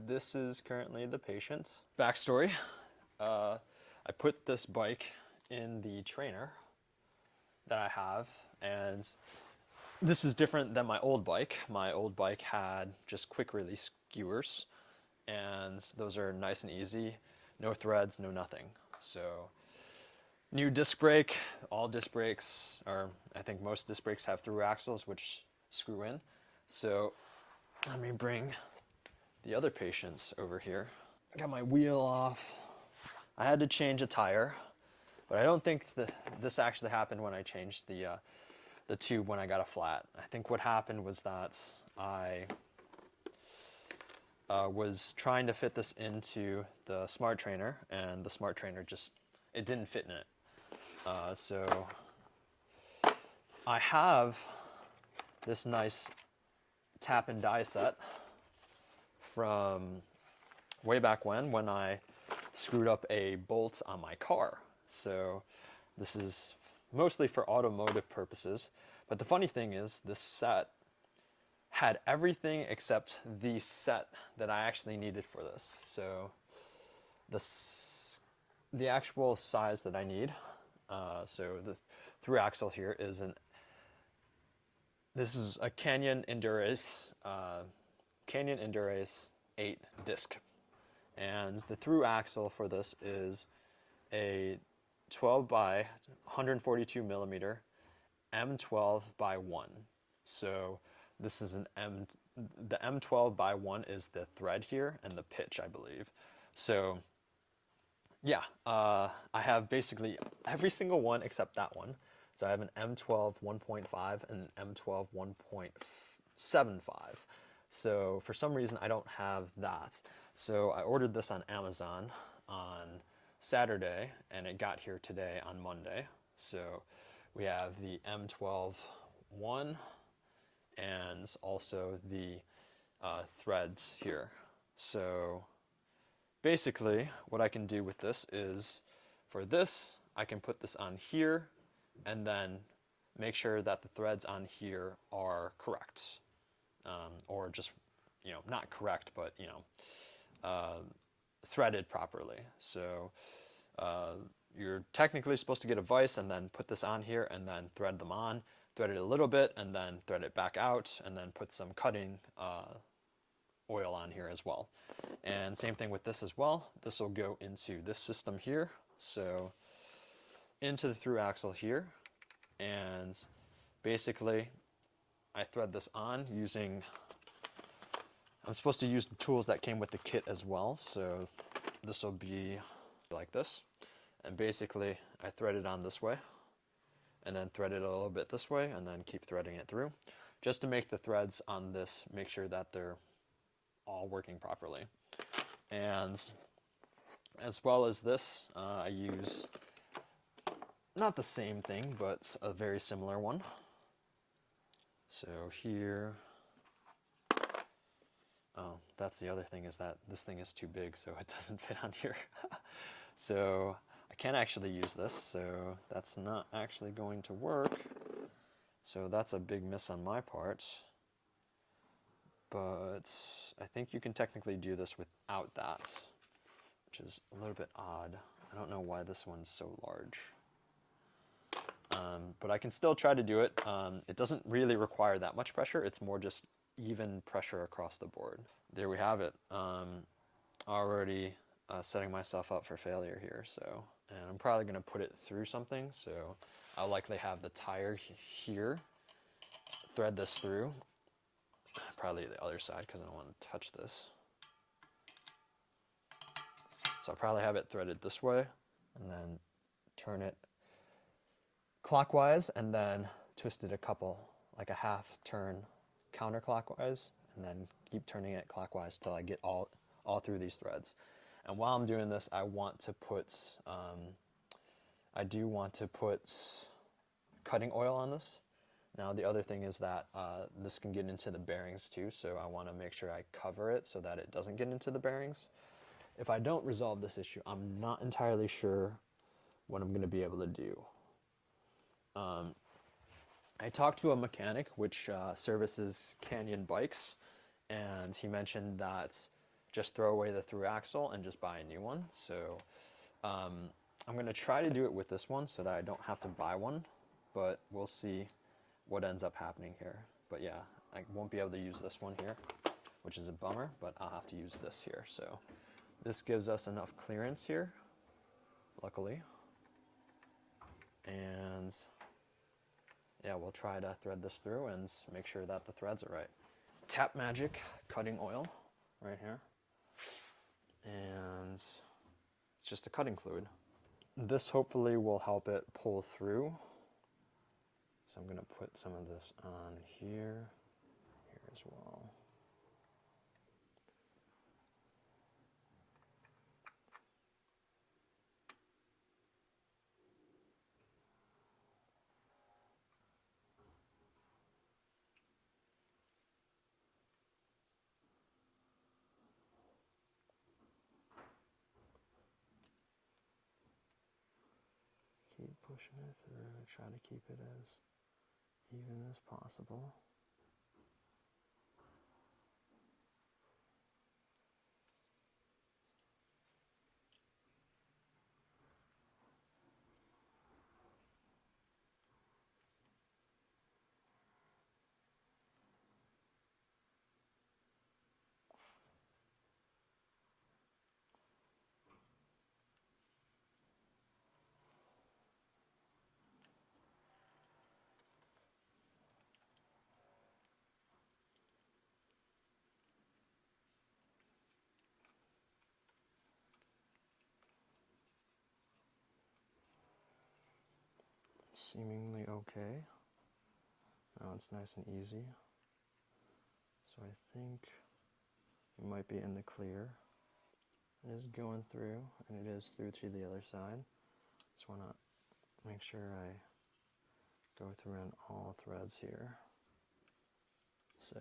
this is currently the patient. Backstory, I put this bike in the trainer that I have, and this is different than my old bike. My old bike had just quick release skewers, and those are nice and easy, no threads, no nothing. So new disc brake, all disc brakes, or I think most disc brakes have through axles which screw in. So let me bring the other patients over here. I got my wheel off. I had to change a tire, but I don't think this actually happened when I changed the tube when I got a flat. I think what happened was that I was trying to fit this into the Smart Trainer, and the Smart Trainer it didn't fit in it. So I have this nice tap and die set from way back when I screwed up a bolt on my car. So this is mostly for automotive purposes. But the funny thing is, this set had everything except the set that I actually needed for this. So the actual size that I need, so the through axle here is this is a Canyon Endurance 8 disc. And the through axle for this is a 12 by 142 millimeter M12 by 1. So this is the M12 by 1 is the thread here and the pitch, I believe. So yeah, I have basically every single one except that one. So I have an M12 1.5 and an M12 1.75. So for some reason I don't have that. So I ordered this on Amazon on Saturday, and it got here today on Monday. So we have the M12 1 and also the threads here. So basically what I can do with this is, for this I can put this on here and then make sure that the threads on here are correct, or just, not correct, but threaded properly. So you're technically supposed to get a vise and then put this on here and then thread them on, thread it a little bit and then thread it back out, and then put some cutting oil on here as well. And same thing with this as well. This will go into this system here, so into the through axle here, and basically I thread this on using, I'm supposed to use the tools that came with the kit as well. So this will be like this, and basically I thread it on this way and then thread it a little bit this way and then keep threading it through, just to make the threads on this, make sure that they're all working properly. And as well as this, I use not the same thing, but a very similar one. So here, oh, that's the other thing, is that this thing is too big, so it doesn't fit on here. So I can't actually use this, so that's not actually going to work. So that's a big miss on my part. But I think you can technically do this without that, which is a little bit odd. I don't know why this one's so large. But I can still try to do it. It doesn't really require that much pressure. It's more just even pressure across the board. There we have it. Already setting myself up for failure here. So, and I'm probably going to put it through something. So I'll likely have the tire here, thread this through. Probably the other side because I don't want to touch this. So I'll probably have it threaded this way and then turn it clockwise and then twist it like a half turn counterclockwise, and then keep turning it clockwise till I get all through these threads. And while I'm doing this, I do want to put cutting oil on this. Now the other thing is that this can get into the bearings too, so I want to make sure I cover it so that it doesn't get into the bearings. If I don't resolve this issue, I'm not entirely sure what I'm going to be able to do. I talked to a mechanic which services Canyon bikes, and he mentioned that just throw away the through axle and just buy a new one. So I'm going to try to do it with this one so that I don't have to buy one, but we'll see what ends up happening here. But yeah, I won't be able to use this one here, which is a bummer, but I'll have to use this here. So this gives us enough clearance here, luckily. And yeah, we'll try to thread this through and make sure that the threads are right. Tap Magic cutting oil right here. And it's just a cutting fluid. This hopefully will help it pull through. So I'm going to put some of this on here as well. Keep pushing it through, try to keep it as even as possible. Seemingly okay. Now it's nice and easy. So I think we might be in the clear. It is going through, and it is through to the other side. Just want to make sure I go through on all threads here. So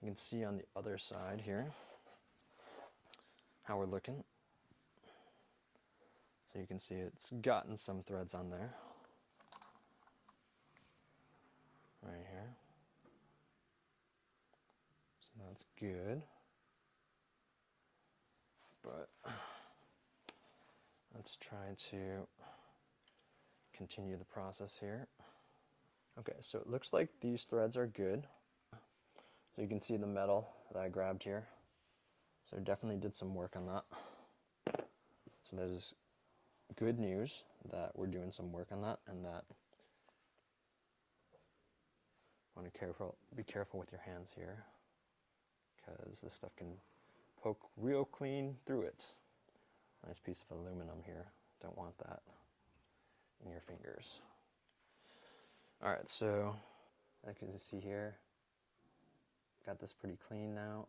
you can see on the other side here how we're looking. So you can see it's gotten some threads on there. Right here. So that's good. But let's try to continue the process here. Okay, so it looks like these threads are good. So you can see the metal that I grabbed here. So definitely did some work on that. So there's good news that we're doing some work on that, and that you want to be careful with your hands here, because this stuff can poke real clean through it. Nice piece of aluminum here. Don't want that in your fingers. All right, so like you can see here, got this pretty clean now.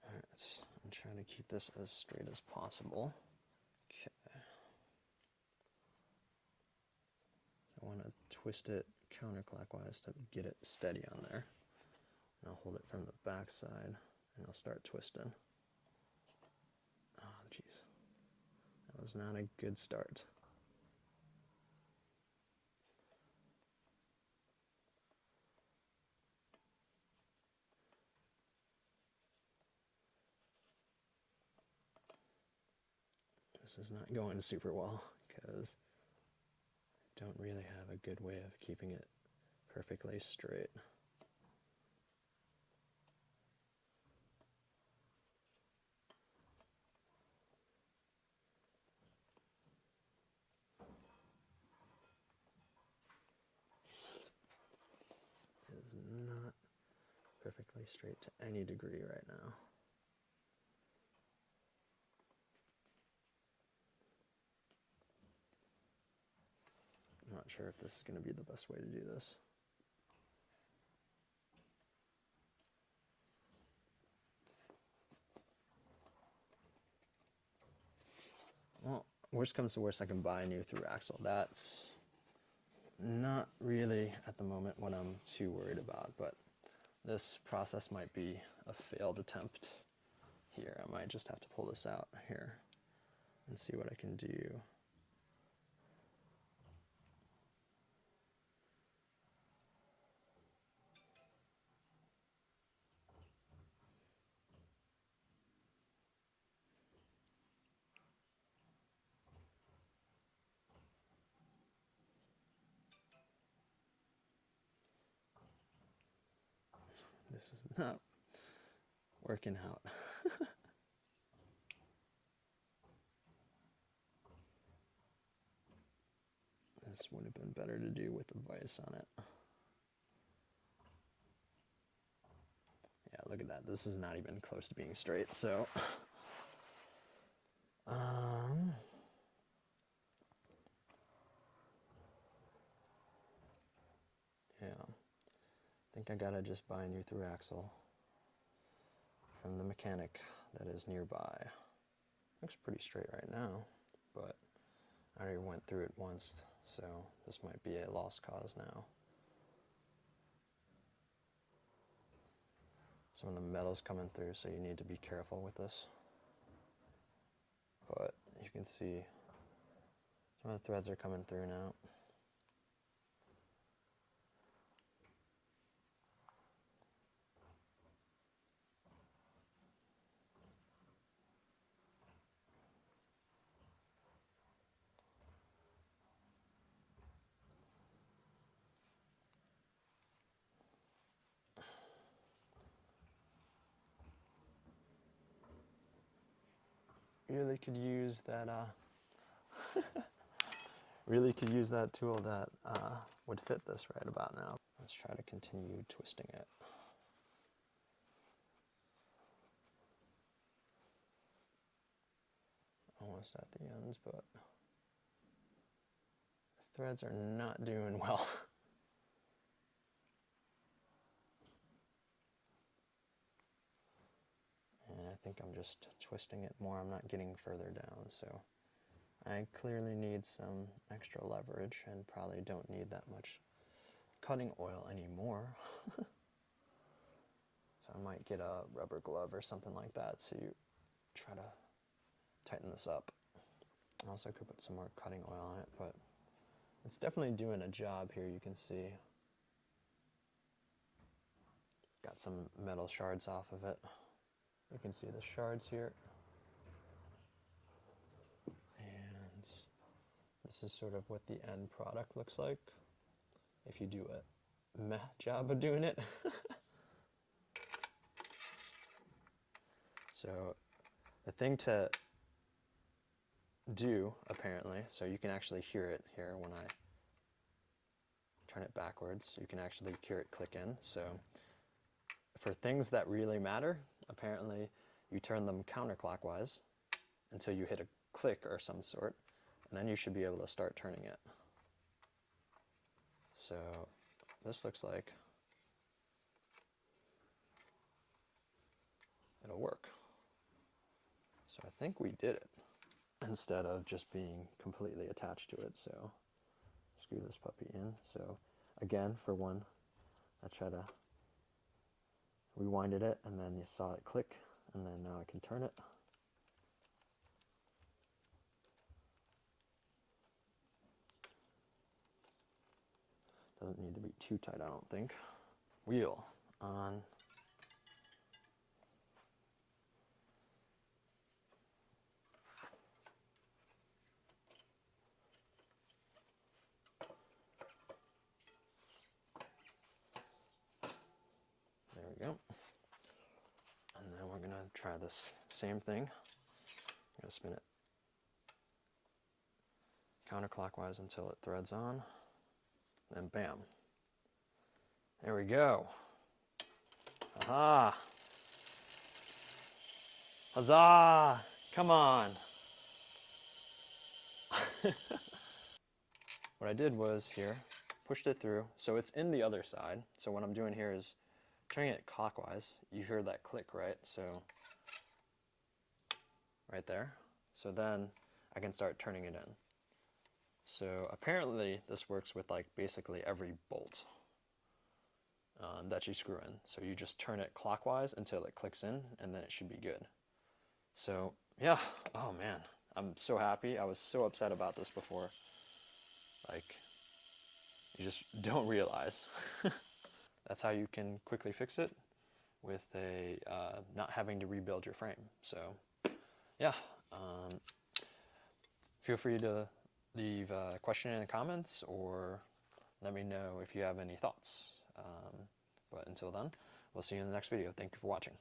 All right, I'm trying to keep this as straight as possible. Okay. I want to twist it counterclockwise to get it steady on there. And I'll hold it from the back side and I'll start twisting. Oh, jeez. That was not a good start. This is not going super well because I don't really have a good way of keeping it perfectly straight. It is not perfectly straight to any degree right now. I'm not sure if this is going to be the best way to do this. Well, worst comes to worst, I can buy a new through axle. That's not really at the moment what I'm too worried about, but this process might be a failed attempt here. I might just have to pull this out here and see what I can do. This is not working out. This would have been better to do with a vise on it. Yeah, look at that. This is not even close to being straight, so. Yeah. I think I gotta just buy a new thru-axle from the mechanic that is nearby. Looks pretty straight right now, but I already went through it once, so this might be a lost cause now. Some of the metal's coming through, so you need to be careful with this. But you can see some of the threads are coming through now. Really could use that really could use that tool that would fit this right about now. Let's try to continue twisting it. Almost at the ends, but the threads are not doing well. And I think I'm just twisting it more. I'm not getting further down, so I clearly need some extra leverage and probably don't need that much cutting oil anymore. So I might get a rubber glove or something like that to try to tighten this up. I also could put some more cutting oil on it, but it's definitely doing a job here. You can see got some metal shards off of it. You can see the shards here. And this is sort of what the end product looks like if you do a meh job of doing it. So the thing to do, apparently, so you can actually hear it here when I turn it backwards, you can actually hear it click in. So for things that really matter, apparently you turn them counterclockwise until you hit a click or some sort, and then you should be able to start turning it. So this looks like it'll work. So I think we did it instead of just being completely attached to it. So screw this puppy in. So again, for one, I try to rewinded it, and then you saw it click, and then now I can turn it. Doesn't need to be too tight, I don't think. Wheel on. There we go. And then we're gonna try this same thing. I'm gonna spin it counterclockwise until it threads on. Then bam. There we go. Aha! Huzzah! Come on! What I did was here, pushed it through, so it's in the other side. So what I'm doing here is turning it clockwise. You hear that click, right? So right there. So then I can start turning it in. So apparently this works with like basically every bolt that you screw in. So you just turn it clockwise until it clicks in, and then it should be good. So yeah, oh man, I'm so happy. I was so upset about this before. Like, you just don't realize. That's how you can quickly fix it with a not having to rebuild your frame. So yeah, feel free to leave a question in the comments or let me know if you have any thoughts. But until then, We'll see you in the next video. Thank you for watching.